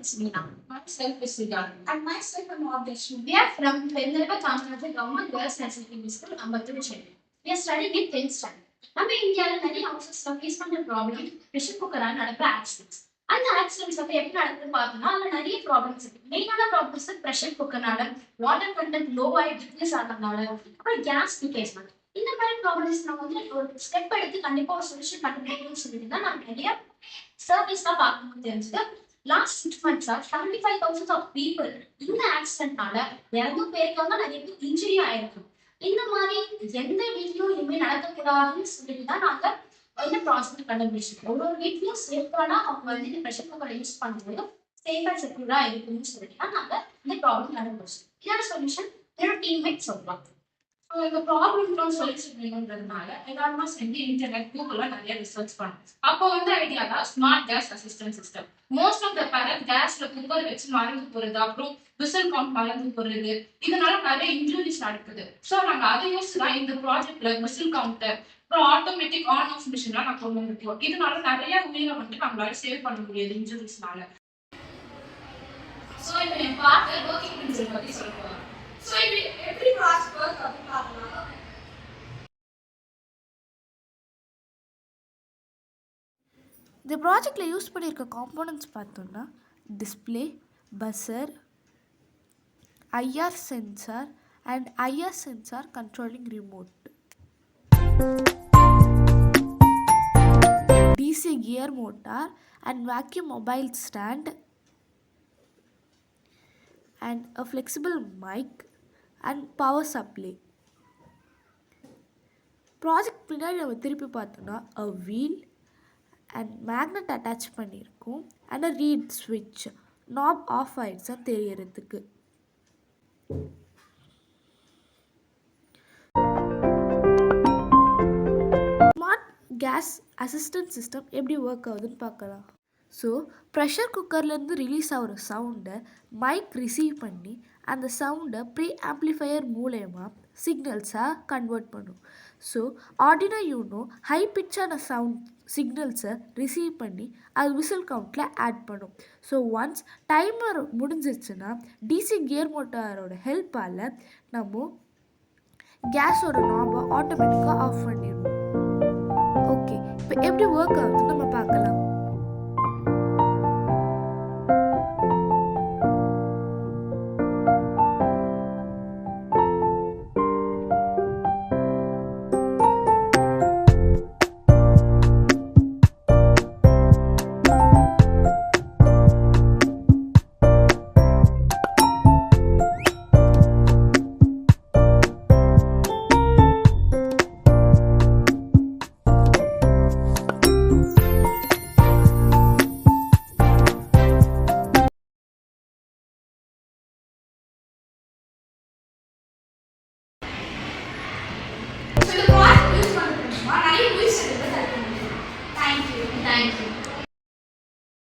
is Meena. Myself is Siddhan. And myself am Abdesh. We are from Pendelpa Chamanatha Government Girls High Secondary School, Ambattur, Chennai. We are studying in 10th standard. நம்ம இந்தியாவில் நிறைய ஹவுசஸ்ல face பண்ற problem pressure குக்கரால நடக்கிற accidents. அந்த accidents வந்து எப்படி நடக்குதுன்னு பார்த்தோம்னா அதுல நிறைய ப்ராப்ளம்ஸ் இருக்கு. மெயினான ப்ராப்ளம்ஸ் ப்ரெஷர் குக்கர்னால, வாட்டர் கண்டென்ட் லோவாகி டிக்னஸ் ஆகிறதுனால, அப்புறம் கேஸ் லீக்கேஜ். இந்த மாதிரி ப்ராப்ளம்ஸ் நம்ம வந்து ஒரு ஸ்டெப் எடுத்து கண்டிப்பா ஒரு சொல்யூஷன் கண்டுபிடிக்கணும்னு சொல்லிட்டு தான் நம்ம நிறைய சர்வீஸ்லாம் பார்க்கணும்னு தெரிஞ்சது. லாஸ்ட் 6 months 75,000 ஆஃப் பீப்புள் இந்த ஆக்சிடென்ட்னால இறந்தும் போயிருக்காங்க, நிறைய பேர் இன்ஜுரி ஆயிருக்கும். இந்த மாதிரி எந்த வீட்லயும் இனிமே நடக்கக்கூடாதுன்னு சொல்லிட்டு தான் நாங்க இந்த ப்ராசஸ் கண்டுபிடிச்சிருக்கோம். ஒரு வீட்லயும் சேஃபானா அவங்க வந்து இந்த ப்ரெஷர் குக்கரை யூஸ் பண்ணும்போது சேஃபா செக்யூரா இருக்குன்னு சொல்லிட்டு தான் நாங்க இந்த ப்ராப்ளம் கண்டுபிடிச்சோம். இதோட சொல்யூஷன் என்னோட டீம்மேட் சொல்லலாம். இந்த ப்ராப்ளம் சொல்யூஷன் வேணுன்றதுனால எல்லாருமே சேர்ந்து இன்டர்நெட் கூகுள்ல நிறைய ரிசர்ச் பண்ணோம். அப்போ வந்து ஐடியா தான் smart gas assistant system. Most of the parent கேஸ்ல குக்கர் வச்சு மறந்து போறது, அப்புறம் விசில் கவுண்ட் மறந்து போறது, இதனால நிறைய இன்ஜுரிஸ் நடக்குது. ஸோ நாங்க அதை யூஸ் தான் இந்த ப்ராஜெக்ட்ல விசில் கவுண்டர், அப்புறம் ஆட்டோமேட்டிக் ஆன் ஆஃப் மிஷின்லாம் நான் கொண்டு வந்துருக்கோம். இதனால நிறைய உயிரை வந்துட்டு நம்மளால சேவ் பண்ண முடியாது இன்ஜுரிஸ்னால. ஸோ இப்போ என் பார்ட்னர் ஒர்க்கிங் பிரின்சிபல் பத்தி சொல்லுவாங்க. ஸோ இப்போ எப்படி ப்ராஜெக்ட் ஒர்க் அப்படின்னு பார்க்கலாம். இந்த ப்ராஜெக்டில் யூஸ் பண்ணியிருக்க காம்போனன்ட்ஸ் பார்த்தோம்னா display, buzzer, IR sensor and IR sensor controlling remote, DC gear motor and vacuum mobile stand and a flexible mic and power supply. Project பின்னாடி நம்ம திருப்பி பார்த்தோம்னா a wheel and magnet attach பண்ணியிருக்கோம் and a reed switch, knob off ஆயிடுச்சான்னு தெரியறதுக்கு. Smart gas assistant system எப்படி work ஆகுதுன்னு பார்க்கலாம். So pressure குக்கர்லேருந்து release ஆகிற சவுண்டை மைக் ரிசீவ் பண்ணி அந்த சவுண்டை ப்ரீ ஆம்ப்ளிஃபையர் மூலயமா சிக்னல்ஸாக கன்வெர்ட் பண்ணும். ஸோ ஆர்டினோ யூனோ ஹை பிச்சான சவுண்ட் சிக்னல்ஸை ரிசீவ் பண்ணி அது விசில் கவுண்டில் ஆட் பண்ணும். ஸோ ஒன்ஸ் டைமர் முடிஞ்சிருச்சுன்னா டிசி கியர் மோட்டாரோட ஹெல்ப்பால் நம்ம கேஸோட நாபை ஆட்டோமேட்டிக்காக ஆஃப் பண்ணிடுவோம். ஓகே, இப்போ எப்படி ஒர்க் ஆகுதுன்னு நம்ம பார்க்கலாம்.